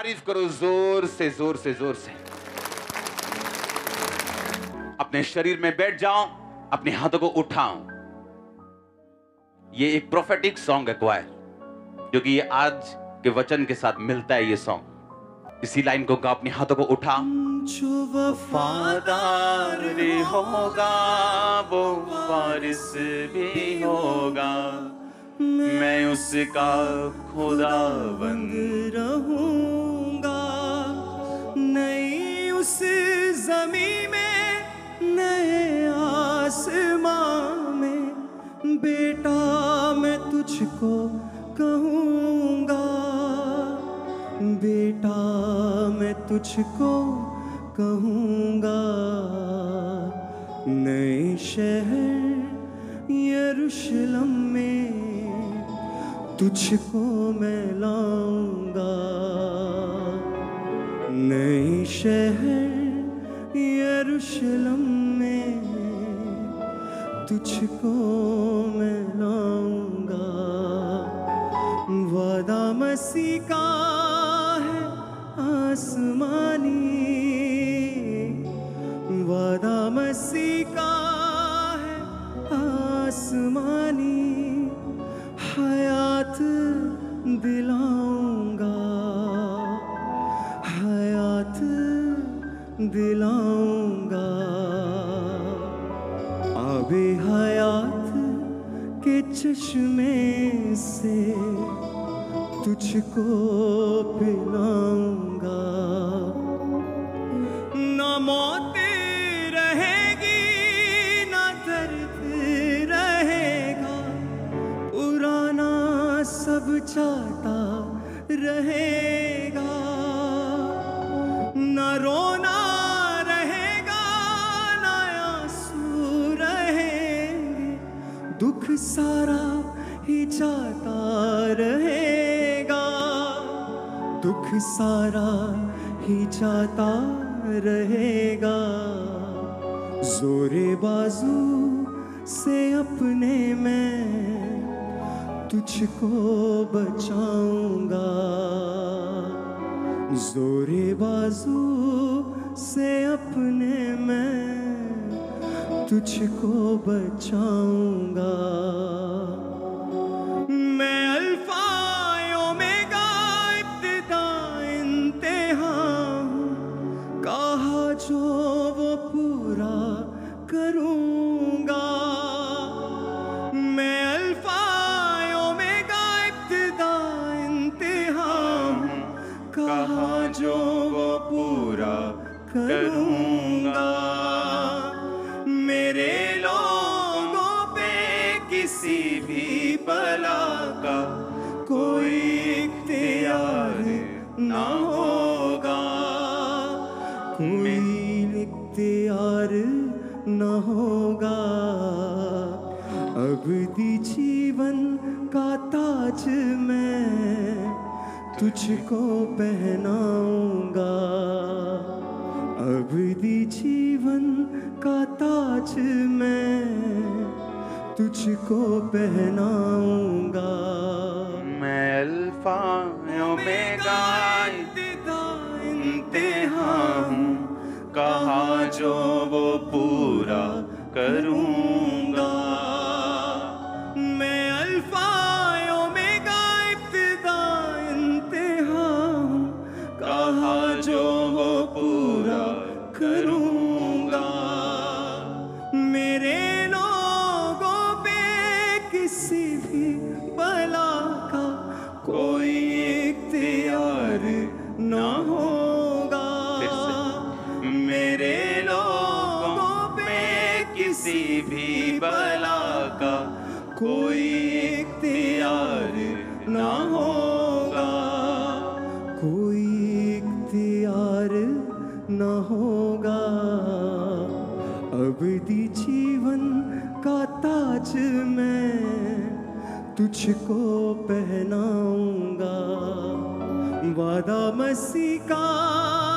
तारीफ करो जोर से जोर से जोर से। अपने शरीर में बैठ जाओ, अपने हाथों को उठाओ। ये एक प्रोफेटिक सॉन्ग है क्वायर, क्योंकि ये आज के वचन के साथ मिलता है ये सॉन्ग। इसी लाइन को गा, अपने हाथों को उठा। जो वफादार होगा वो वारिस भी होगा, मैं उसका खुदाबंद रहूंगा। नई उस ज़मीं में, नए आसमां में, बेटा मैं तुझको कहूँगा, बेटा मैं तुझको कहूँगा। नए शहर यरूशलेम में तुझको मैं लाऊंगा। नए शहर यरूशलेम में तुझको मैं लाऊंगा। वादा मसीह का है आसमानी, वादा मसीह का है आसमानी। हयात दिलाऊंगा, हयात दिलाऊंगा। आबे हयात के चश्मे से तुझको पिलाऊंगा। ना मौत रहेगी, ना दर्द रहेगा, पुराना सब जाता रहेगा। ना रोना रहेगा, ना आंसू रहेंगे, दुख सारा ही जाता रहेगा, दुख सारा ही जाता रहेगा। जोरे बाजू से अपने मैं तुझको बचाऊंगा। जोरे बाजू से अपने मैं तुझको बचाऊंगा। मैं अल्फा ओमेगा, इब्तिदा इंतहा हूँ, कहा जो वो पूरा करूँगा। मैं अल्फा ओमेगा, इब्तिदा इंतहा हूँ, कहा जो वो पूरा करूँगा। मेरे लोगों पे किसी भी बला का कोई इख्तियार ना होगा, कोई इख्तियार ना होगा। अबदी जीवन का ताज मैं तुझको पहनाऊंगा। अबदी जीवन का ताज मैं तुझको पहनाऊंगा। मैं अल्फा ओमेगा, इब्तिदा इंतहा हूँ, कहा जो वो पूरा करूँगा। मैं अल्फा ओमेगा, इब्तिदा इंतहा हूँ, कहा जो वो पूरा करूँगा। मेरे लोगों पे किसी भी बला का कोई इख्तियार ना होगा। मेरे लोगों पे किसी भी बला का कोई इख्तियार ना होगा, कोई इख्तियार ना होगा। अबदी जीवन का ताज मैं तुझको पहनाऊंगा। वादा मसीह का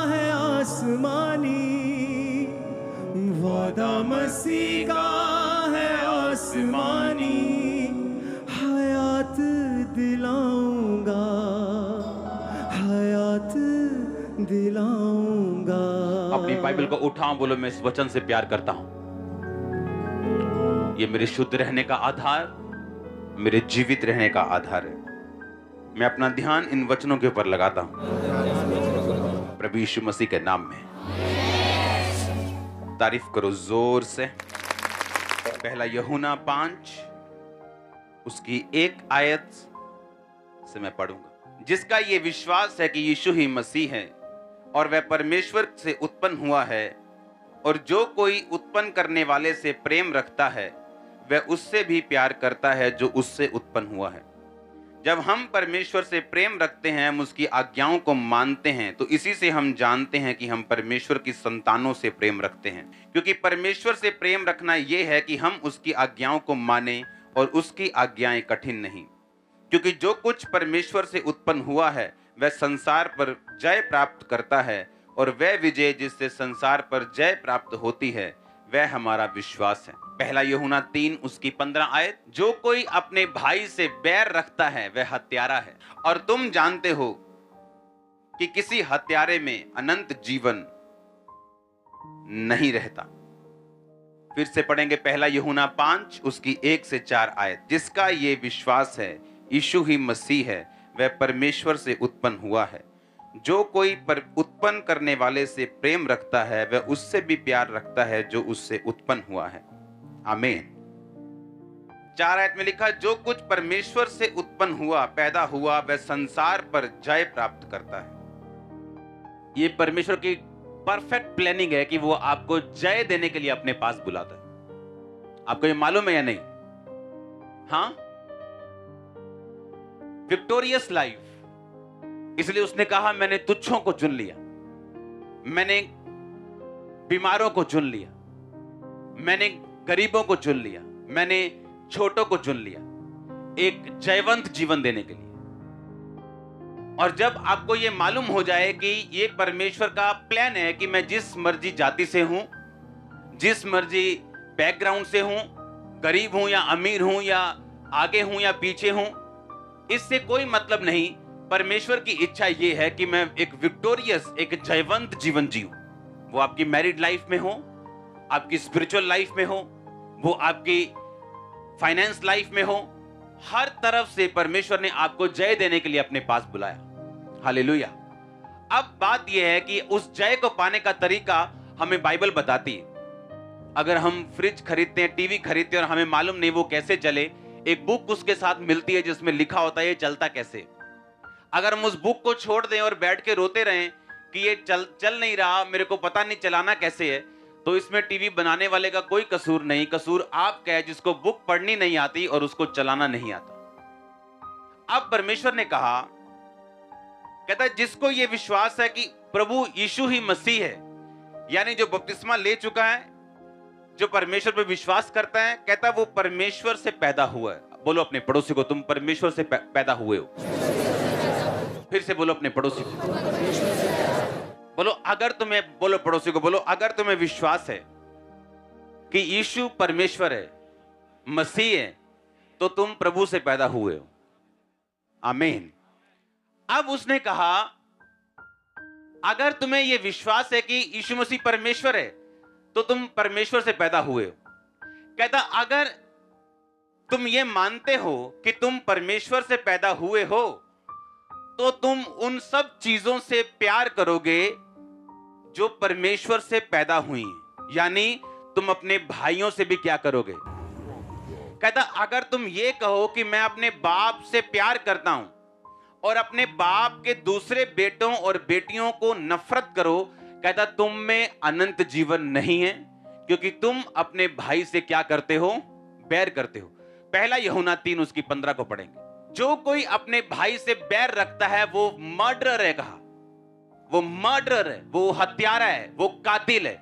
है आसमानी, वादा मसीह का है आसमानी। हयात दिलाऊंगा, हयात दिलाऊंगा। अपनी बाइबल को उठाओ, बोलो मैं इस वचन से प्यार करता हूं। ये मेरे शुद्ध रहने का आधार, मेरे जीवित रहने का आधार है। मैं अपना ध्यान इन वचनों के ऊपर लगाता हूं, प्रभु यीशु मसीह के नाम में। तारीफ करो जोर से। पहला यूहन्ना 5 उसकी 1 आयत से मैं पढ़ूंगा। जिसका ये विश्वास है कि यीशु ही मसीह है और वह परमेश्वर से उत्पन्न हुआ है, और जो कोई उत्पन्न करने वाले से प्रेम रखता है वह उससे भी प्यार करता है जो उससे उत्पन्न हुआ है। जब हम परमेश्वर से प्रेम रखते हैं, हम उसकी आज्ञाओं को मानते हैं, तो इसी से हम जानते हैं कि हम परमेश्वर की संतानों से प्रेम रखते हैं। क्योंकि परमेश्वर से प्रेम रखना यह है कि हम उसकी आज्ञाओं को माने और उसकी आज्ञाएं कठिन नहीं। क्योंकि जो कुछ परमेश्वर से उत्पन्न हुआ है वह संसार पर जय प्राप्त करता है, और वह विजय जिससे संसार पर जय प्राप्त होती है वह हमारा विश्वास है। पहला यूहन्ना 3 उसकी 15 आयत। जो कोई अपने भाई से बैर रखता है वह हत्यारा है, और तुम जानते हो कि किसी हत्यारे में अनंत जीवन नहीं रहता। फिर से पढ़ेंगे पहला यूहन्ना 5 उसकी 1 से 4 आयत। जिसका ये विश्वास है यीशु ही मसीह है, वह परमेश्वर से उत्पन्न हुआ है। जो कोई उत्पन्न करने वाले से प्रेम रखता है वह उससे भी प्यार रखता है जो उससे उत्पन्न हुआ है। आमीन। 4 आयत में लिखा, जो कुछ परमेश्वर से उत्पन्न हुआ पैदा हुआ वह संसार पर जय प्राप्त करता है। ये परमेश्वर की परफेक्ट प्लानिंग है कि वो आपको जय देने के लिए अपने पास बुलाता है। आपको ये मालूम है या नहीं? हाँ, विक्टोरियस लाइफ। इसलिए उसने कहा मैंने तुच्छों को चुन लिया, मैंने बीमारों को चुन लिया, मैंने गरीबों को चुन लिया, मैंने छोटों को चुन लिया एक जयवंत जीवन देने के लिए। और जब आपको यह मालूम हो जाए कि ये परमेश्वर का प्लान है कि मैं जिस मर्जी जाति से हूं, जिस मर्जी बैकग्राउंड से हूं, गरीब हूं या अमीर हूं या आगे हूं या पीछे हूं, इससे कोई मतलब नहीं। परमेश्वर की इच्छा यह है कि मैं एक विक्टोरियस, एक जयवंत जीवन जीऊं। वो आपकी मैरिड लाइफ में हो, आपकी स्पिरिचुअल लाइफ में हो, वो आपकी फाइनेंस लाइफ में हो, हर तरफ से परमेश्वर ने आपको जय देने के लिए अपने पास बुलाया। हालेलुया। अब बात यह है कि उस जय को पाने का तरीका हमें बाइबल बताती है। अगर हम फ्रिज खरीदते हैं, टीवी खरीदते हैं और हमें मालूम नहीं वो कैसे चले, एक बुक उसके साथ मिलती है जिसमें लिखा होता है ये चलता कैसे। अगर हम उस बुक को छोड़ दें और बैठ के रोते रहें कि ये चल नहीं रहा, मेरे को पता नहीं चलाना कैसे है, तो इसमें टीवी बनाने वाले का कोई कसूर नहीं। कसूर आपका है जिसको बुक पढ़नी नहीं आती और उसको चलाना नहीं आता। अब परमेश्वर ने कहा, कहता है जिसको ये विश्वास है कि प्रभु यीशु ही मसीह है, यानी जो बपतिस्मा ले चुका है, जो परमेश्वर पे विश्वास करता है, कहता वो परमेश्वर से पैदा हुआ है। बोलो अपने पड़ोसी को, तुम परमेश्वर से पैदा हुए हो। फिर से बोलो अपने पड़ोसी को, बोलो अगर तुम्हें, बोलो पड़ोसी को, बोलो अगर तुम्हें विश्वास है कि यीशु परमेश्वर है, मसीह है, तो तुम प्रभु से पैदा हुए हो। आमीन। अब उसने कहा अगर तुम्हें यह विश्वास है कि यीशु मसीह परमेश्वर है तो तुम परमेश्वर से पैदा हुए हो। कहता अगर तुम ये मानते हो कि तुम परमेश्वर से पैदा हुए हो तो तुम उन सब चीजों से प्यार करोगे जो परमेश्वर से पैदा हुई हैं। यानी तुम अपने भाइयों से भी क्या करोगे। कहता अगर तुम ये कहो कि मैं अपने बाप से प्यार करता हूं और अपने बाप के दूसरे बेटों और बेटियों को नफरत करो, कहता तुम में अनंत जीवन नहीं है, क्योंकि तुम अपने भाई से क्या करते हो, बैर करते हो। पहला यूहन्ना 3 उसकी 15 को पढ़ेंगे। जो कोई अपने भाई से बैर रखता है वो मर्डरर है। कहा वो मर्डरर है, वो हत्यारा है, वो कातिल है।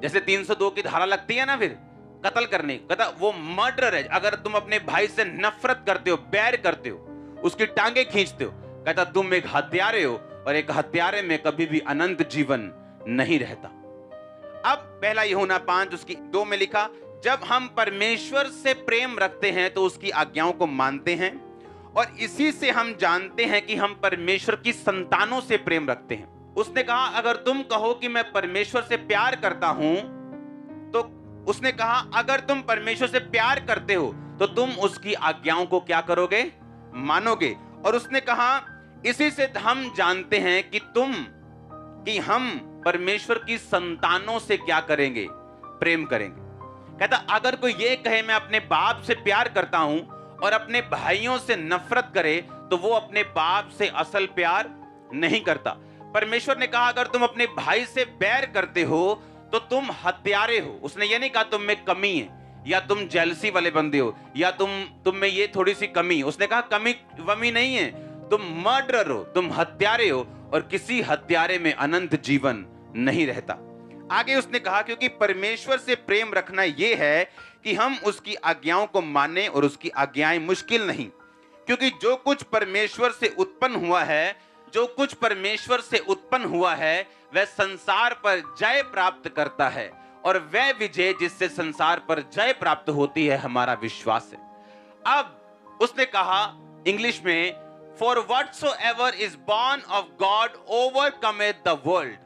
जैसे 302 की धारा लगती है ना फिर कत्ल करने, कहता वो मर्डरर है। अगर तुम अपने भाई से नफरत करते हो, बैर करते हो, उसकी टांगे खींचते हो, कहता तुम एक हत्यारे हो, और एक हत्यारे में कभी भी अनंत जीवन नहीं रहता। अब पहला यूहन्ना 5 उसकी 2 में लिखा, जब हम परमेश्वर से प्रेम रखते हैं तो उसकी आज्ञाओं को मानते हैं, और इसी से हम जानते हैं कि हम परमेश्वर की संतानों से प्रेम रखते हैं। उसने कहा अगर तुम कहो कि मैं परमेश्वर से प्यार करता हूं, तो उसने कहा अगर तुम परमेश्वर से प्यार करते हो तो तुम उसकी आज्ञाओं को क्या करोगे? मानोगे। और उसने कहा इसी से हम जानते हैं कि हम परमेश्वर की संतानों से क्या करेंगे? प्रेम करेंगे। कहता अगर कोई ये कहे मैं अपने बाप से प्यार करता हूं और अपने भाइयों से नफरत करे तो वो अपने बाप से असल प्यार नहीं करता। परमेश्वर ने कहा अगर तुम अपने भाई से बैर करते हो तो तुम हत्यारे हो। उसने ये नहीं कहा तुम में कमी है या तुम जेलसी वाले बंदे हो या तुम में ये थोड़ी सी कमी। उसने कहा कमी वमी नहीं है, तुम मर्डरर हो, तुम हत्यारे हो और किसी हत्यारे में अनंत जीवन नहीं रहता। आगे उसने कहा क्योंकि परमेश्वर से प्रेम रखना यह है कि हम उसकी आज्ञाओं को माने और उसकी आज्ञाएं मुश्किल नहीं, क्योंकि जो कुछ परमेश्वर से उत्पन्न हुआ है वह संसार पर जय प्राप्त करता है और वह विजय जिससे संसार पर जय प्राप्त होती है हमारा विश्वास है। अब उसने कहा इंग्लिश में for whatsoever is born of God overcometh the world.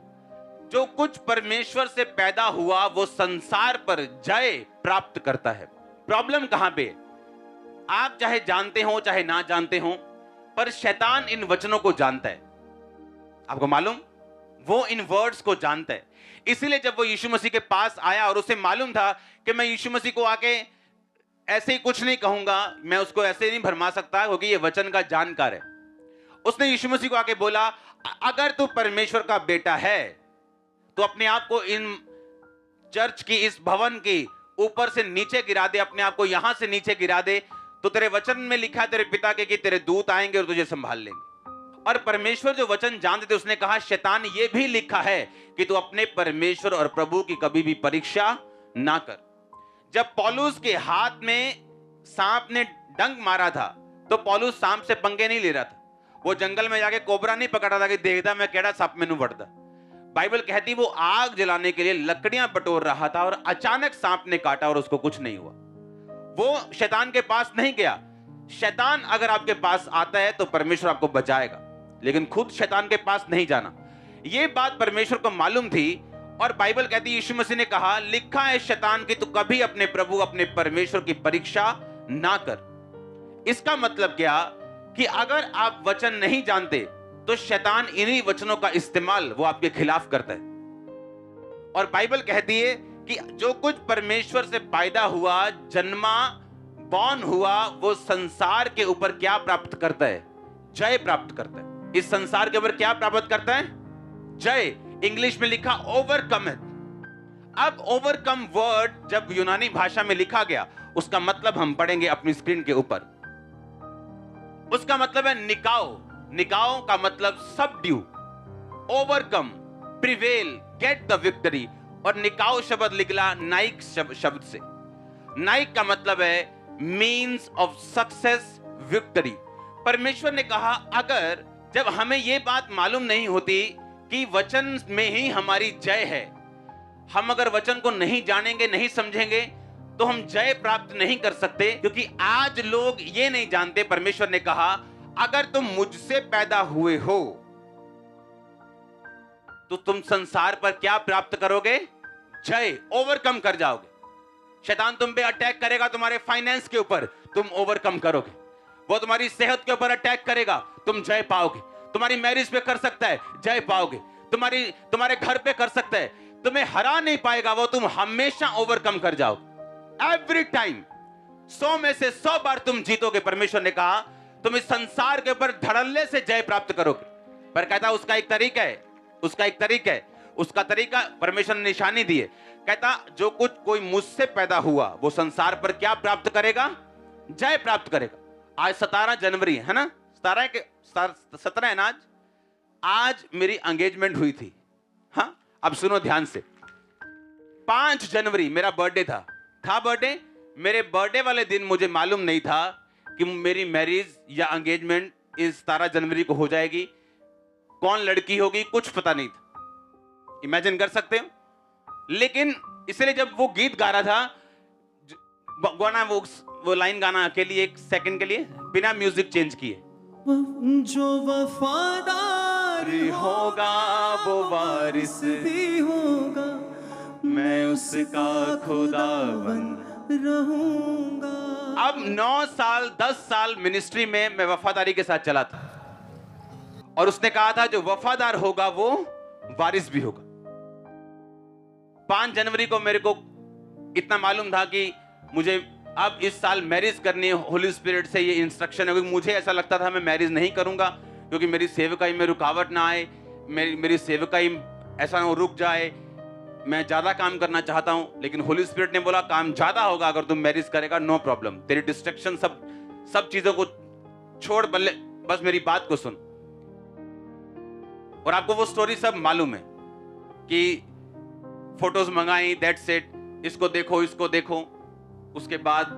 जो कुछ परमेश्वर से पैदा हुआ वो संसार पर जय प्राप्त करता है। प्रॉब्लम कहां पे? आप चाहे जानते हो चाहे ना जानते हो, पर शैतान इन वचनों को जानता है। आपको मालूम, वो इन वर्ड्स को जानता है। इसलिए जब वो यीशु मसीह के पास आया और उसे मालूम था कि मैं यीशु मसीह को आके ऐसे ही कुछ नहीं कहूंगा, मैं उसको ऐसे नहीं भरमा सकता क्योंकि ये वचन का जानकार है, उसने यीशु मसीह को आके बोला अगर तू परमेश्वर का बेटा है तो अपने आप को इन चर्च की इस भवन की ऊपर से नीचे गिरा दे, अपने आप को यहां से नीचे गिरा दे, तो तेरे वचन में लिखा है तेरे पिता के कि तेरे दूत आएंगे और तुझे संभाल लेंगे। और परमेश्वर जो वचन जानते थे उसने कहा शैतान ये भी लिखा है कि तू अपने परमेश्वर और प्रभु की कभी भी परीक्षा ना कर। जब पौलुस के हाथ में सांप ने डंक मारा था तो पौलुस सांप से पंगे नहीं ले रहा था, वो जंगल में जाके कोबरा नहीं पकड़ा था कि देखता मैं केड़ा सांप मैनू वड़दा। बाइबल कहती वो आग जलाने के लिए लकड़ियां बटोर रहा था और अचानक सांप ने काटा और उसको कुछ नहीं हुआ। वो शैतान के पास नहीं गया। शैतान अगर आपके पास आता है तो परमेश्वर आपको बचाएगा, लेकिन खुद शैतान के पास नहीं जाना। ये बात परमेश्वर को मालूम थी और बाइबल कहती यीशु मसीह ने कहा लिखा है शैतान की तू कभी अपने प्रभु अपने परमेश्वर की परीक्षा ना कर। इसका मतलब क्या कि अगर आप वचन नहीं जानते तो शैतान इन्हीं वचनों का इस्तेमाल वो आपके खिलाफ करता है। और बाइबल कहती है कि जो कुछ परमेश्वर से पैदा हुआ, जन्मा, बॉर्न हुआ, वो संसार के ऊपर क्या प्राप्त करता है? जय प्राप्त करता है। इस संसार के ऊपर क्या प्राप्त करता है? जय। इंग्लिश में लिखा ओवरकम है। अब ओवरकम वर्ड जब यूनानी भाषा में लिखा गया उसका मतलब हम पढ़ेंगे अपनी स्क्रीन के ऊपर। उसका मतलब है निकाओ। निकाओ का मतलब subdue, overcome, prevail, get the victory. और निकाओ शब्द निकला नाइक शब्द से। नाइक का मतलब है मीन्स ऑफ सक्सेस, विक्ट्री। परमेश्वर ने कहा अगर जब हमें यह बात मालूम नहीं होती कि वचन में ही हमारी जय है, हम अगर वचन को नहीं जानेंगे, नहीं समझेंगे तो हम जय प्राप्त नहीं कर सकते। क्योंकि आज लोग ये नहीं जानते, परमेश्वर ने कहा अगर तुम मुझसे पैदा हुए हो तो तुम संसार पर क्या प्राप्त करोगे? जय, ओवरकम कर जाओगे। शैतान तुम पे अटैक करेगा, तुम्हारे फाइनेंस के ऊपर, तुम ओवरकम करोगे। वो तुम्हारी सेहत के ऊपर अटैक करेगा, तुम जय पाओगे। तुम्हारी मैरिज पे कर सकता है, जय पाओगे। तुम्हारे घर पे कर सकता है, तुम्हें हरा नहीं पाएगा वो, तुम हमेशा ओवरकम कर जाओगे। एवरी टाइम 100 में से 100 बार तुम जीतोगे। परमेश्वर ने कहा तुम इस संसार के ऊपर धड़ल्ले से जय प्राप्त करोगे। पर कहता उसका एक तरीका है, उसका तरीका परमेश्वर ने निशानी दी है। कहता जो कुछ कोई मुझसे पैदा हुआ वो संसार पर क्या प्राप्त करेगा? जय प्राप्त करेगा। आज 17 जनवरी है ना, 17 है ना आज मेरी एंगेजमेंट हुई थी। हाँ, अब सुनो ध्यान से। 5 जनवरी मेरा बर्थडे था बर्थडे। मेरे बर्थडे वाले दिन मुझे मालूम नहीं था कि मेरी मैरिज या एंगेजमेंट इस 17 जनवरी को हो जाएगी। कौन लड़की होगी कुछ पता नहीं था। इमेजिन कर सकते हो। लेकिन इसलिए जब वो गीत गा रहा था, गाना वो लाइन गाना के लिए 1 सेकंड के लिए बिना म्यूजिक चेंज किए। जो वफादार होगा वो वारिस भी होगा, मैं उसका खुदाबंद रहूंगा। अब 9 साल 10 साल मिनिस्ट्री में मैं वफादारी के साथ चला था, और उसने कहा था जो वफादार होगा वो वारिस भी होगा। 5 जनवरी को मेरे को इतना मालूम था कि मुझे अब इस साल मैरिज करनी है। होली स्पिरिट से ये इंस्ट्रक्शन है, क्योंकि मुझे ऐसा लगता था मैं मैरिज नहीं करूंगा क्योंकि मेरी सेवकाई में रुकावट ना आए, मेरी सेवकाई ऐसा ना रुक जाए। मैं ज्यादा काम करना चाहता हूं, लेकिन होली स्पिरिट ने बोला काम ज्यादा होगा अगर तुम मैरिज करेगा, नो प्रॉब्लम, तेरी डिस्ट्रक्शन सब चीजों को छोड़, बस मेरी बात को सुन। और आपको वो स्टोरी सब मालूम है कि फोटोज मंगाई, दैट्स इट, इसको देखो। उसके बाद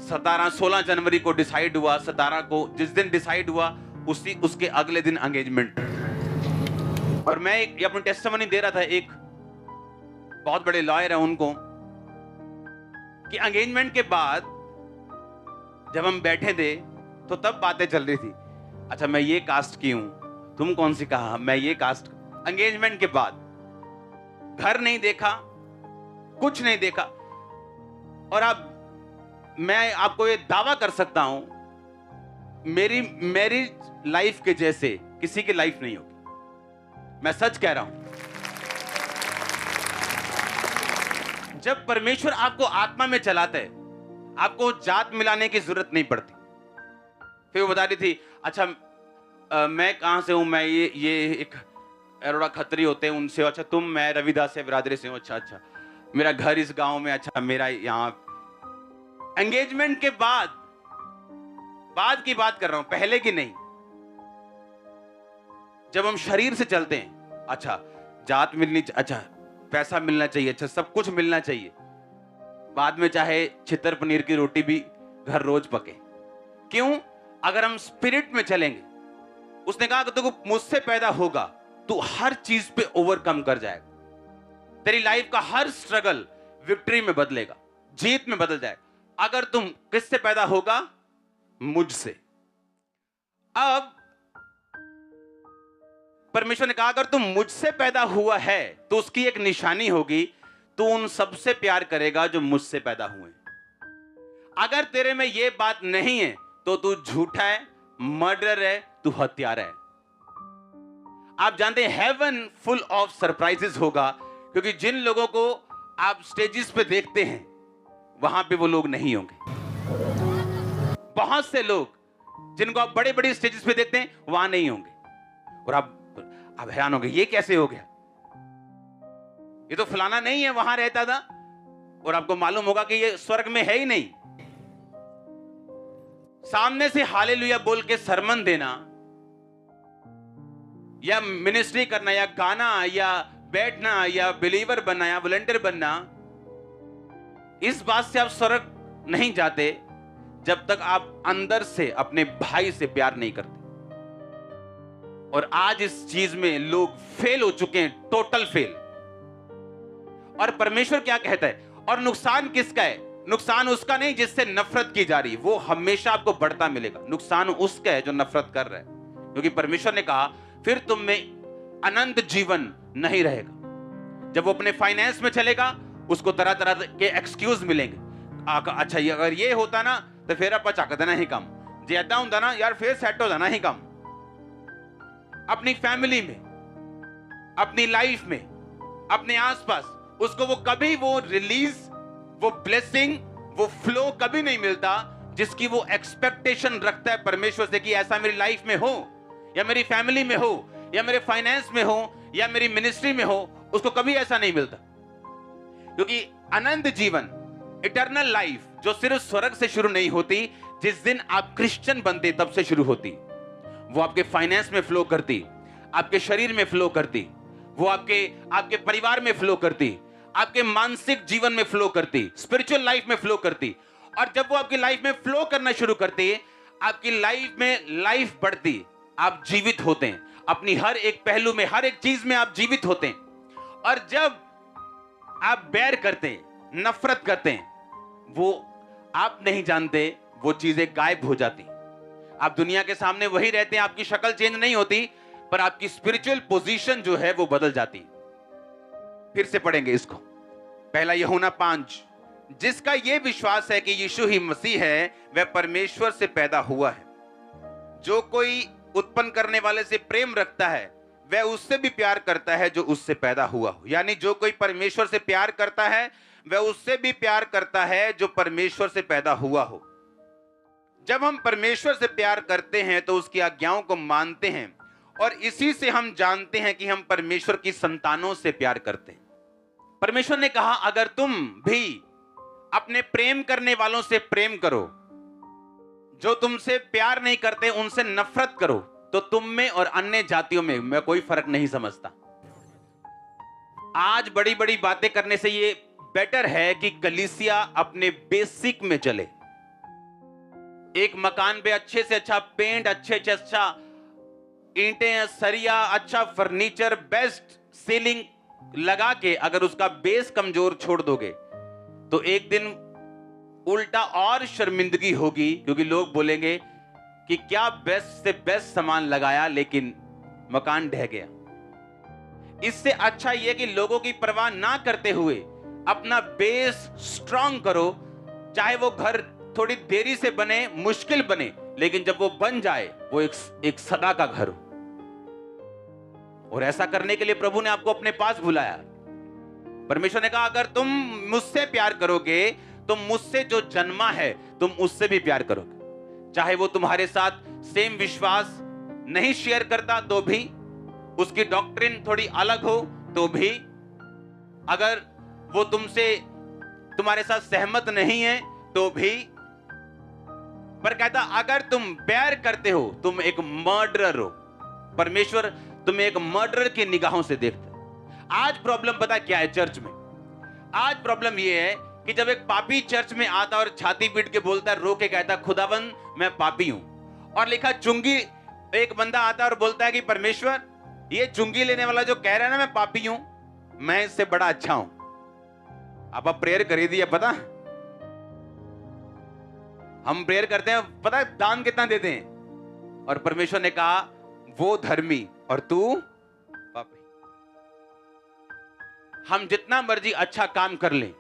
16 जनवरी को डिसाइड हुआ। 17 को जिस दिन डिसाइड हुआ उसके अगले दिन एंगेजमेंट। और मैं ये अपनी टेस्टिमनी दे रहा था, एक बहुत बड़े लॉयर है उनको, कि एंगेजमेंट के बाद जब हम बैठे थे तो तब बातें चल रही थी, अच्छा मैं ये कास्ट की हूं, तुम कौन सी कहा, मैं ये कास्ट। एंगेजमेंट के बाद घर नहीं देखा, कुछ नहीं देखा। और अब मैं आपको ये दावा कर सकता हूं, मेरी मैरिज लाइफ के जैसे किसी की लाइफ नहीं होगी। मैं सच कह रहा हूं। जब परमेश्वर आपको आत्मा में चलाता है, आपको जात मिलाने की जरूरत नहीं पड़ती। फिर वो बता रही थी, अच्छा मैं कहां से हूं, मैं ये एक अरोड़ा खत्री होते हैं उनसे, अच्छा तुम, मैं रविदास से बिरादरी से हूं, अच्छा मेरा घर इस गांव में, अच्छा मेरा यहां। एंगेजमेंट के बाद की बात कर रहा हूं, पहले की नहीं। जब हम शरीर से चलते हैं, अच्छा जात मिलनी, अच्छा पैसा मिलना चाहिए, अच्छा सब कुछ मिलना चाहिए, बाद में चाहे छितर पनीर की रोटी भी घर रोज पके। क्यों? अगर हम स्पिरिट में चलेंगे, उसने कहा कि तू मुझसे पैदा होगा, तू हर चीज पे ओवरकम कर जाएगा। तेरी लाइफ का हर स्ट्रगल विक्ट्री में बदलेगा, जीत में बदल जाएगा। अगर तुम किससे पैदा होगा? मुझसे। अब परमेश्वर ने कहा अगर तुम मुझसे पैदा हुआ है तो उसकी एक निशानी होगी, तू उन सबसे प्यार करेगा जो मुझसे पैदा हुए। अगर तेरे में यह बात नहीं है तो तू झूठा है, मर्डर है, तू हत्यारा है। आप जानते हैं हेवन फुल ऑफ सरप्राइजेस होगा, क्योंकि जिन लोगों को आप स्टेजेस पे देखते हैं वहां पे वो लोग नहीं होंगे। बहुत से लोग जिनको आप बड़े बड़े स्टेजेस पे देखते हैं वहां नहीं होंगे, और आप हैरान होंगे ये कैसे हो गया, ये तो फलाना नहीं है, वहां रहता था। और आपको मालूम होगा कि ये स्वर्ग में है ही नहीं। सामने से हालेलुया बोल के सरमन देना या मिनिस्ट्री करना या गाना या बैठना या बिलीवर बनना या वॉलंटियर बनना, इस बात से आप स्वर्ग नहीं जाते जब तक आप अंदर से अपने भाई से प्यार नहीं करते। और आज इस चीज में लोग फेल हो चुके हैं, टोटल फेल। और परमेश्वर क्या कहता है? और नुकसान किसका है? नुकसान उसका नहीं जिससे नफरत की जा रही है, वो हमेशा आपको बढ़ता मिलेगा। नुकसान उसका है जो नफरत कर रहा है, क्योंकि परमेश्वर ने कहा फिर तुम में अनंत जीवन नहीं रहेगा। जब वो अपने फाइनेंस में चलेगा, उसको तरह तरह के एक्सक्यूज मिलेंगे। अच्छा ये अगर ये होता ना तो फिर आप चाक देना ही कम, ज्यादा होता ना यार फिर सेट हो जाना ही कम। अपनी फैमिली में, अपनी लाइफ में, अपने आसपास उसको वो कभी वो रिलीज, वो ब्लेसिंग, वो फ्लो कभी नहीं मिलता जिसकी वो एक्सपेक्टेशन रखता है परमेश्वर से कि ऐसा मेरी लाइफ में हो, या मेरी फैमिली में हो, या मेरे फाइनेंस में हो, या मेरी मिनिस्ट्री में हो। उसको कभी ऐसा नहीं मिलता, क्योंकि अनंत जीवन, इटर्नल लाइफ जो सिर्फ स्वर्ग से शुरू नहीं होती, जिस दिन आप क्रिश्चियन बनते तब से शुरू होती। वो आपके फाइनेंस में फ्लो करती, आपके शरीर में फ्लो करती, वो आपके परिवार में फ्लो करती, आपके मानसिक जीवन में फ्लो करती, स्पिरिचुअल लाइफ में फ्लो करती। और जब वो आपकी लाइफ में फ्लो करना शुरू करती है, आपकी लाइफ में लाइफ बढ़ती, आप जीवित होते हैं। अपनी हर एक पहलू में, हर एक चीज में आप जीवित होते हैं। और जब आप बैर करते हैं, नफरत करते हैं, वो आप नहीं जानते वो चीजें गायब हो जाती। आप दुनिया के सामने वही रहते हैं, आपकी शक्ल चेंज नहीं होती, पर आपकी स्पिरिचुअल पोजीशन जो है वो बदल जाती है। फिर से पढ़ेंगे इसको, पहला यूहन्ना 5, जिसका यह विश्वास है कि यीशु ही मसीह है, वह परमेश्वर से पैदा हुआ है। जो कोई उत्पन्न करने वाले से प्रेम रखता है, वह उससे भी प्यार करता है जो उससे पैदा हुआ हो। यानी जो कोई परमेश्वर से प्यार करता है, वह उससे भी प्यार करता है जो परमेश्वर से पैदा हुआ हो। जब हम परमेश्वर से प्यार करते हैं तो उसकी आज्ञाओं को मानते हैं, और इसी से हम जानते हैं कि हम परमेश्वर की संतानों से प्यार करते हैं। परमेश्वर ने कहा, अगर तुम भी अपने प्रेम करने वालों से प्रेम करो, जो तुमसे प्यार नहीं करते उनसे नफरत करो, तो तुम में और अन्य जातियों में मैं कोई फर्क नहीं समझता। आज बड़ी बड़ी बातें करने से ये बेटर है कि कलीसिया अपने बेसिक में चले। एक मकान पे अच्छे से अच्छा पेंट, अच्छे से अच्छा ईंटें, सरिया, अच्छा फर्नीचर, बेस्ट सीलिंग लगा के अगर उसका बेस कमजोर छोड़ दोगे तो एक दिन उल्टा और शर्मिंदगी होगी, क्योंकि लोग बोलेंगे कि क्या बेस्ट से बेस्ट सामान लगाया लेकिन मकान ढह गया। इससे अच्छा यह कि लोगों की परवाह ना करते हुए अपना बेस स्ट्रांग करो, चाहे वो घर थोड़ी देरी से बने, मुश्किल बने, लेकिन जब वो बन जाए वो एक सदा का घर हो। और ऐसा करने के लिए प्रभु ने आपको अपने पास बुलाया। परमेश्वर ने कहा, अगर तुम मुझसे प्यार करोगे तो मुझसे जो जन्मा है तुम उससे भी प्यार करोगे। चाहे वो तुम्हारे साथ सेम विश्वास नहीं शेयर करता तो भी, उसकी डॉक्ट्रिन थोड़ी अलग हो तो भी, अगर वो तुम्हारे साथ सहमत नहीं है तो भी, पर कहता अगर तुम बैर करते हो तुम एक मर्डरर हो। परमेश्वर तुम्हें एक मर्डरर की निगाहों से देखता है। आज प्रॉब्लम पता क्या है चर्च में? आज प्रॉब्लम यह है कि जब एक पापी चर्च में आता और छाती पीट के बोलता है, रो के कहता, खुदावन मैं पापी हूं, और लिखा चुंगी, एक बंदा आता है और बोलता है कि परमेश्वर ये चुंगी लेने वाला जो कह रहा है ना मैं पापी हूं, मैं इससे बड़ा अच्छा हूं। आप प्रेयर कर दिया, पता हम प्रेयर करते हैं, पता है दान कितना देते हैं, और परमेश्वर ने कहा वो धर्मी और तू पापी। हम जितना मर्जी अच्छा काम कर लें,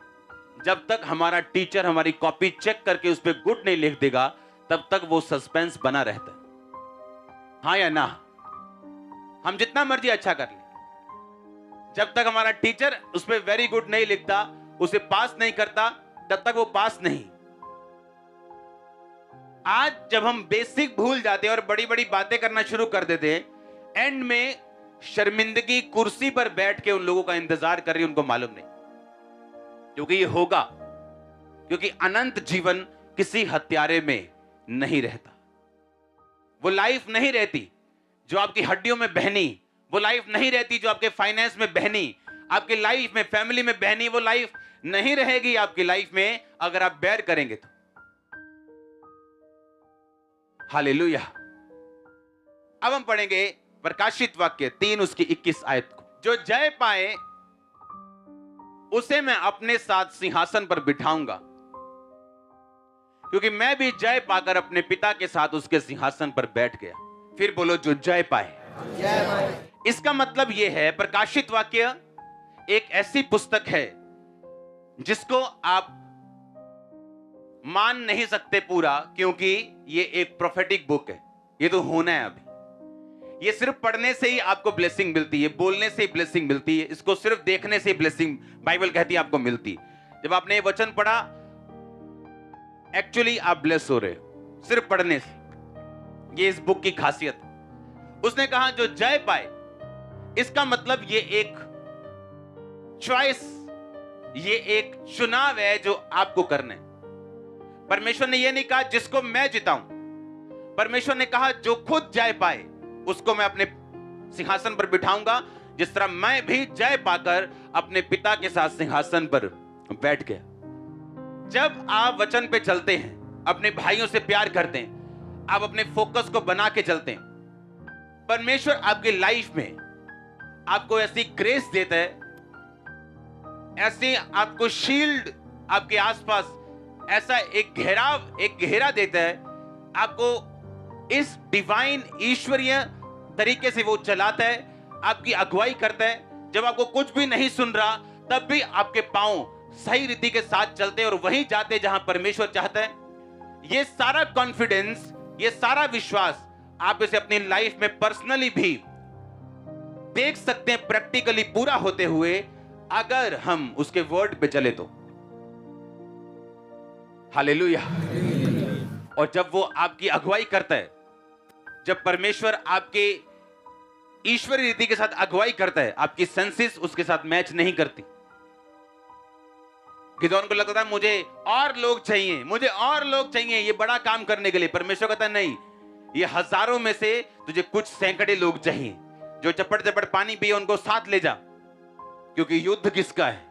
जब तक हमारा टीचर हमारी कॉपी चेक करके उस पर गुड नहीं लिख देगा तब तक वो सस्पेंस बना रहता है। हाँ या ना? हम जितना मर्जी अच्छा कर लें, जब तक हमारा टीचर उस पर वेरी गुड नहीं लिखता, उसे पास नहीं करता, तब तक वो पास नहीं। आज जब हम बेसिक भूल जाते हैं और बड़ी बड़ी बातें करना शुरू कर देते हैं, एंड में शर्मिंदगी कुर्सी पर बैठ के उन लोगों का इंतजार कर रही है, उनको मालूम नहीं। क्योंकि ये होगा, क्योंकि अनंत जीवन किसी हत्यारे में नहीं रहता। वो लाइफ नहीं रहती जो आपकी हड्डियों में बहनी, वो लाइफ नहीं रहती जो आपके फाइनेंस में बहनी, आपकी लाइफ में, फैमिली में बहनी, वो लाइफ नहीं रहेगी आपकी लाइफ में अगर आप बैर करेंगे तो। हालेलुया। अब हम पढ़ेंगे प्रकाशित वाक्य 3 उसकी 21 आयत को। जो जय पाए उसे मैं अपने साथ सिंहासन पर बिठाऊंगा, क्योंकि मैं भी जय पाकर अपने पिता के साथ उसके सिंहासन पर बैठ गया। फिर बोलो, जो जय पाए। इसका मतलब यह है, प्रकाशित वाक्य एक ऐसी पुस्तक है जिसको आप मान नहीं सकते पूरा, क्योंकि ये एक प्रोफेटिक बुक है। ये तो होना है अभी। ये सिर्फ पढ़ने से ही आपको ब्लेसिंग मिलती है, बोलने से ही ब्लेसिंग मिलती है, इसको सिर्फ देखने से ही ब्लेसिंग बाइबल कहती है आपको मिलती है। जब आपने ये वचन पढ़ा, एक्चुअली आप ब्लेस हो रहे हो सिर्फ पढ़ने से। ये इस बुक की खासियत। उसने कहा जो जय पाए, इसका मतलब ये एक चॉइस, ये एक चुनाव है जो आपको करना है। परमेश्वर ने यह नहीं कहा जिसको मैं जिताऊं, परमेश्वर ने कहा जो खुद जय पाए उसको मैं अपने सिंहासन पर बिठाऊंगा, जिस तरह मैं भी जय पाकर अपने पिता के साथ सिंहासन पर बैठ गया। जब आप वचन पे चलते हैं, अपने भाइयों से प्यार करते हैं, आप अपने फोकस को बना के चलते हैं, परमेश्वर आपकी लाइफ में आपको ऐसी ग्रेस देता है, ऐसी आपको शील्ड आपके आसपास, ऐसा एक घेरा देता है, आपको इस डिवाइन ईश्वरीय तरीके से वो चलाता है, आपकी अगुवाई करता है। जब आपको कुछ भी नहीं सुन रहा तब भी आपके पांव सही रीति के साथ चलते हैं और वहीं जाते जहां परमेश्वर चाहता है। ये सारा कॉन्फिडेंस, ये सारा विश्वास आप इसे अपनी लाइफ में पर्सनली भी देख सकते हैं प्रैक्टिकली पूरा होते हुए, अगर हम उसके वर्ड पे चले तो। हालेलुया। और जब वो आपकी अगुवाई करता है, जब परमेश्वर आपके ईश्वरीय रीति के साथ अगुवाई करता है, आपकी सेंसेस उसके साथ मैच नहीं करती। गिदोन को लगता था मुझे और लोग चाहिए, मुझे और लोग चाहिए ये बड़ा काम करने के लिए। परमेश्वर कहता नहीं, ये हजारों में से तुझे कुछ सैकड़े लोग चाहिए जो चपड़ चपड़ पानी पिए, उनको साथ ले जा। क्योंकि युद्ध किसका है?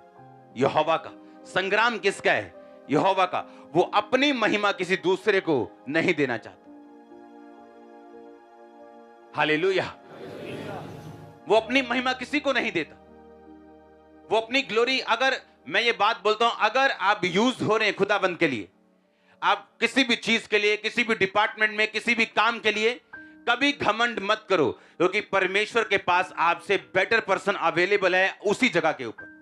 यहोवा का। संग्राम किसका है? यहोवा का। वो अपनी महिमा किसी दूसरे को नहीं देना चाहता। हालेलुया। वो अपनी महिमा किसी को नहीं देता। वो अपनी ग्लोरी, अगर मैं ये बात बोलता हूं, अगर आप यूज हो रहे हैं खुदाबंद के लिए, आप किसी भी चीज के लिए, किसी भी डिपार्टमेंट में, किसी भी काम के लिए, कभी घमंड मत करो, क्योंकि परमेश्वर के पास आपसे बेटर पर्सन अवेलेबल है उसी जगह के ऊपर।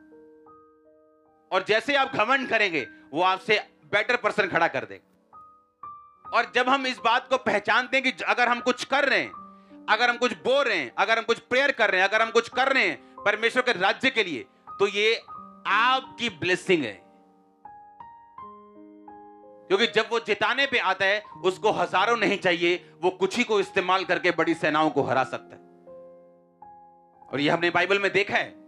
और जैसे आप घमंड करेंगे वो आपसे बेटर पर्सन खड़ा कर देगा। और जब हम इस बात को पहचानते हैं कि अगर हम कुछ कर रहे हैं, अगर हम कुछ बोल रहे हैं, अगर हम कुछ प्रेयर कर रहे हैं, अगर हम कुछ कर रहे हैं परमेश्वर के राज्य के लिए, तो ये आपकी ब्लेसिंग है। क्योंकि जब वो जिताने पे आता है, उसको हजारों नहीं चाहिए, वो कुछ ही को इस्तेमाल करके बड़ी सेनाओं को हरा सकता है। और ये हमने बाइबल में देखा है।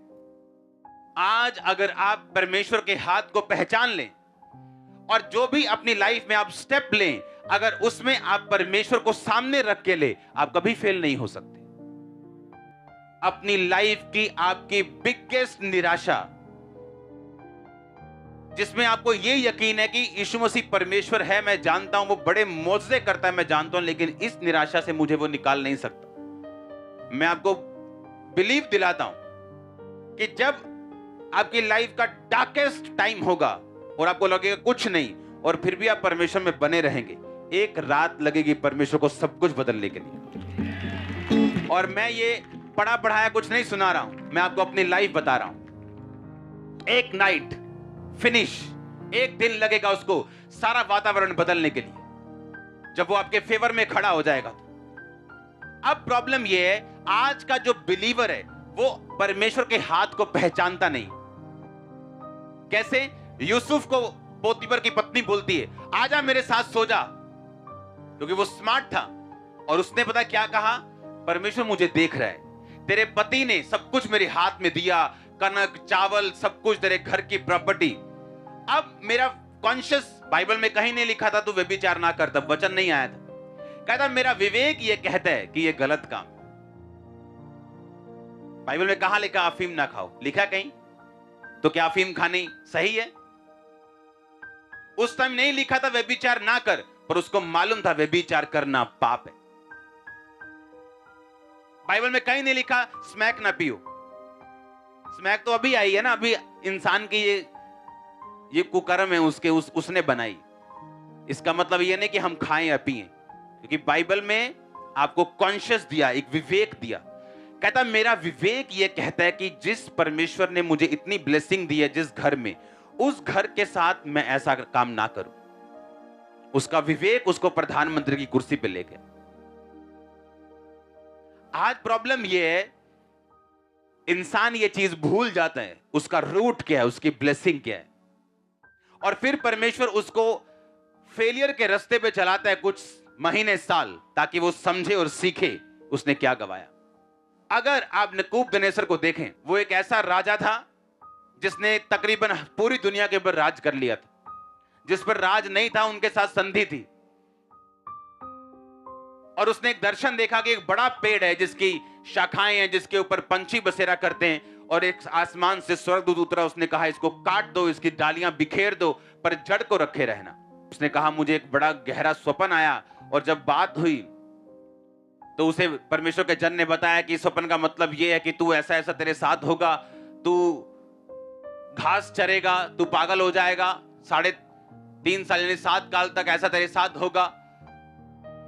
आज अगर आप परमेश्वर के हाथ को पहचान लें और जो भी अपनी लाइफ में आप स्टेप लें, अगर उसमें आप परमेश्वर को सामने रख के ले, आप कभी फेल नहीं हो सकते। अपनी लाइफ की आपकी बिगेस्ट निराशा, जिसमें आपको ये यकीन है कि यीशु मसीह परमेश्वर है, मैं जानता हूं वो बड़े मौजज़े करता है, मैं जानता हूं, लेकिन इस निराशा से मुझे वो निकाल नहीं सकता। मैं आपको बिलीव दिलाता हूं कि जब आपकी लाइफ का डार्केस्ट टाइम होगा और आपको लगेगा कुछ नहीं, और फिर भी आप परमेश्वर में बने रहेंगे, एक रात लगेगी परमेश्वर को सब कुछ बदलने के लिए। और मैं ये पढ़ा पढ़ाया कुछ नहीं सुना रहा हूं, मैं आपको अपनी लाइफ बता रहा हूं। एक नाइट फिनिश, एक दिन लगेगा उसको सारा वातावरण बदलने के लिए, जब वो आपके फेवर में खड़ा हो जाएगा। अब प्रॉब्लम ये है, आज का जो बिलीवर है वो परमेश्वर के हाथ को पहचानता नहीं। कैसे? यूसुफ को पोतीफर की पत्नी बोलती है, आजा मेरे साथ सो जा, क्योंकि वो स्मार्ट था। और उसने पता क्या कहा? परमेश्वर मुझे देख रहा है, तेरे पति ने सब कुछ मेरे हाथ में दिया, कनक चावल सब कुछ, तेरे घर की प्रॉपर्टी। अब मेरा कॉन्शियस, बाइबल में कहीं नहीं लिखा था तू व्यभिचार ना कर, तब वचन नहीं आया था। कहता मेरा विवेक ये कहता है कि ये गलत काम। बाइबल में कहां लिखा अफीम ना खाओ? लिखा कहीं? तो क्या अफीम खानी सही है? उस टाइम नहीं लिखा था व्यभिचार ना कर, पर उसको मालूम था व्यभिचार करना पाप है। बाइबल में कहीं नहीं लिखा स्मैक ना पियो। स्मैक तो अभी आई है ना, अभी इंसान की ये कुकर्म है उसने बनाई। इसका मतलब ये नहीं कि हम खाएं या पिएं, क्योंकि बाइबल में आपको कॉन्शियस दिया, एक विवेक दिया। कहता मेरा विवेक ये कहता है कि जिस परमेश्वर ने मुझे इतनी ब्लेसिंग दी है जिस घर में, उस घर के साथ मैं ऐसा काम ना करूं। उसका विवेक उसको प्रधानमंत्री की कुर्सी पे ले गया। आज प्रॉब्लम ये है, इंसान ये चीज भूल जाता है उसका रूट क्या है, उसकी ब्लेसिंग क्या है, और फिर परमेश्वर उसको फेलियर के रास्ते पे चलाता है कुछ महीने साल, ताकि वो समझे और सीखे उसने क्या गवाया। अगर आप नबूकदनेस्सर को देखें, वो एक ऐसा राजा था जिसने तकरीबन पूरी दुनिया के ऊपर राज कर लिया था। जिस पर राज नहीं था उनके साथ संधि थी। और उसने एक दर्शन देखा कि एक बड़ा पेड़ है जिसकी शाखाएं हैं, जिसके ऊपर पंछी बसेरा करते हैं, और एक आसमान से स्वर्गदूत उतरा। उसने कहा इसको काट दो, इसकी डालियां बिखेर दो, पर जड़ को रखे रहना। उसने कहा मुझे एक बड़ा गहरा स्वप्न आया, और जब बात हुई तो उसे परमेश्वर के जन ने बताया कि स्वप्न का मतलब यह है कि तू ऐसा ऐसा तेरे साथ होगा, तू घास चरेगा, तू पागल हो जाएगा, 3.5 साल यानी 7 काल तक ऐसा तेरे साथ होगा।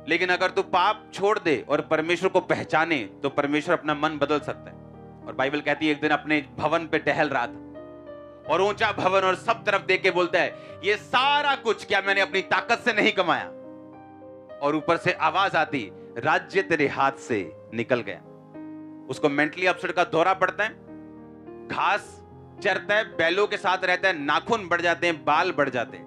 लेकिन अगर तू पाप छोड़ दे और परमेश्वर को पहचाने तो परमेश्वर अपना मन बदल सकता है। और बाइबल कहती है एक दिन अपने भवन पे टहल रहा था और ऊंचा भवन और सब तरफ देख के बोलता है ये सारा कुछ क्या मैंने अपनी ताकत से नहीं कमाया? और ऊपर से आवाज आती राज्य तेरे हाथ से निकल गया। उसको मेंटली अपसेट का दौरा पड़ता है, घास चरता है, बैलों के साथ रहता है, नाखून बढ़ जाते हैं, बाल बढ़ जाते हैं।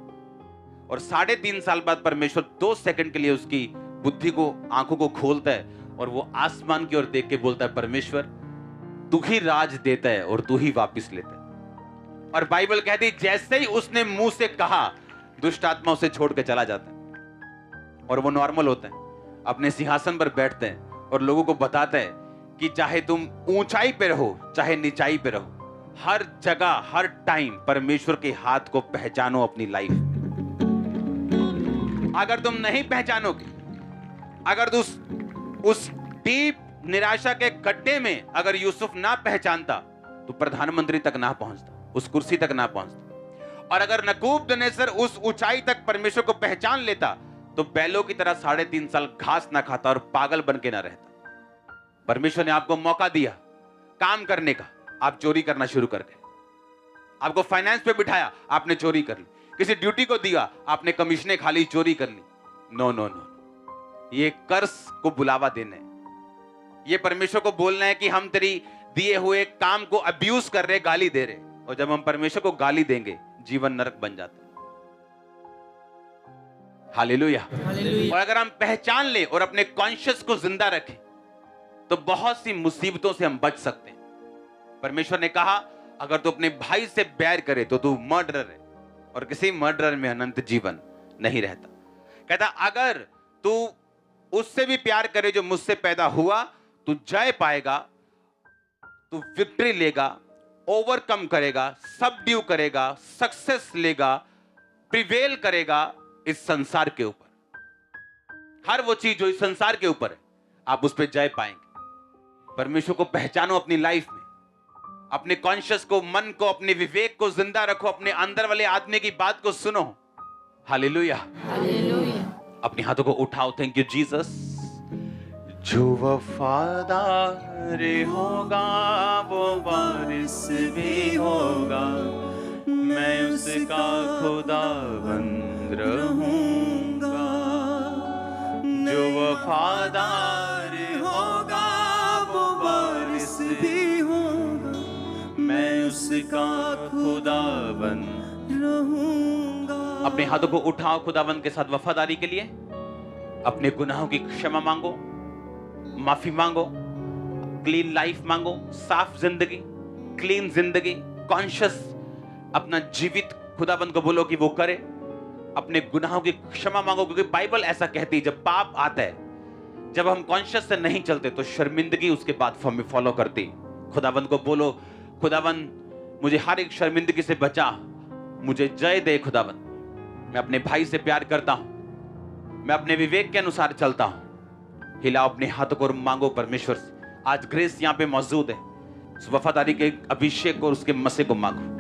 और 3.5 साल बाद परमेश्वर 2 सेकंड के लिए उसकी बुद्धि को, आंखों को खोलता है और वो आसमान की ओर देख के बोलता है परमेश्वर तू ही राज देता है और तू ही वापिस लेता है। और बाइबल कहती है जैसे ही उसने मुंह से कहा दुष्ट आत्मा उसे छोड़ के चला जाता है और वो नॉर्मल होता है, अपने सिंहासन पर बैठते हैं और लोगों को बताता है कि चाहे तुम ऊंचाई पे रहो चाहे नीचाई पे रहो, हर जगह हर टाइम परमेश्वर के हाथ को पहचानो अपनी लाइफ में। अगर तुम नहीं पहचानोगे, अगर तू उस डीप निराशा के गड्ढे में अगर यूसुफ ना पहचानता तो प्रधानमंत्री तक ना पहुंचता, उस कुर्सी तक ना पहुंचता। और अगर नबूकदनेस्सर उस ऊंचाई तक परमेश्वर को पहचान लेता तो बैलों की तरह 3.5 साल घास ना खाता और पागल बन के ना रहता। परमेश्वर ने आपको मौका दिया काम करने का, आप चोरी करना शुरू कर गए। आपको फाइनेंस पे बिठाया, आपने चोरी कर ली। किसी ड्यूटी को दिया, आपने कमीशनें खा ली, चोरी कर ली। नो नो नो, ये कर्ज को बुलावा देना है। ये परमेश्वर को बोलना है कि हम तेरी दिए हुए काम को अब्यूज कर रहे, गाली दे रहे। और जब हम परमेश्वर को गाली देंगे जीवन नरक बन जाता है। हालेलुया। और अगर हम पहचान ले और अपने कॉन्शियस को जिंदा रखें तो बहुत सी मुसीबतों से हम बच सकते हैं। परमेश्वर ने कहा अगर तू अपने भाई से बैर करे तो तू मर्डरर है और किसी मर्डरर में अनंत जीवन नहीं रहता। कहता अगर तू उससे भी प्यार करे जो मुझसे पैदा हुआ, तू जय पाएगा, तू विक्ट्री लेगा, ओवरकम करेगा, सबड्यू करेगा, सक्सेस लेगा, प्रिवेल करेगा इस संसार के ऊपर। हर वो चीज जो इस संसार के ऊपर है आप उस पर जय पाएंगे। परमेश्वर को पहचानो अपनी लाइफ में, अपने कॉन्शियस को, मन को, अपने विवेक को जिंदा रखो, अपने अंदर वाले आदमी की बात को सुनो। Hallelujah, hallelujah. अपने हाथों को उठाओ। Thank you Jesus. जो वफादार होगा वो वारिस भी होगा, मैं उसका खुदाबंद रहूंगा। जो वफादार होगा वो वारिस भी होगा, मैं उसका खुदाबंद रहूंगा। अपने हाथों को उठाओ खुदाबंद के साथ वफादारी के लिए। अपने गुनाहों की क्षमा मांगो, माफी मांगो, क्लीन लाइफ मांगो, साफ जिंदगी, क्लीन जिंदगी, कॉन्शियस अपना जीवित खुदाबंद को बोलो कि वो करे। अपने गुनाहों की क्षमा मांगो क्योंकि बाइबल ऐसा कहती है जब पाप आता है, जब हम कॉन्शियस से नहीं चलते तो शर्मिंदगी उसके बाद फॉलो करती। खुदाबंद को बोलो खुदाबंद मुझे हर एक शर्मिंदगी से बचा, मुझे जय दे खुदाबंद। मैं अपने भाई से प्यार करता हूं, मैं अपने विवेक के अनुसार चलता हूं। हिलाओ अपने हाथों को और मांगो परमेश्वर से। आज ग्रेस यहां पे मौजूद है, उस वफादारी के अभिषेक और उसके मसे को मांगो।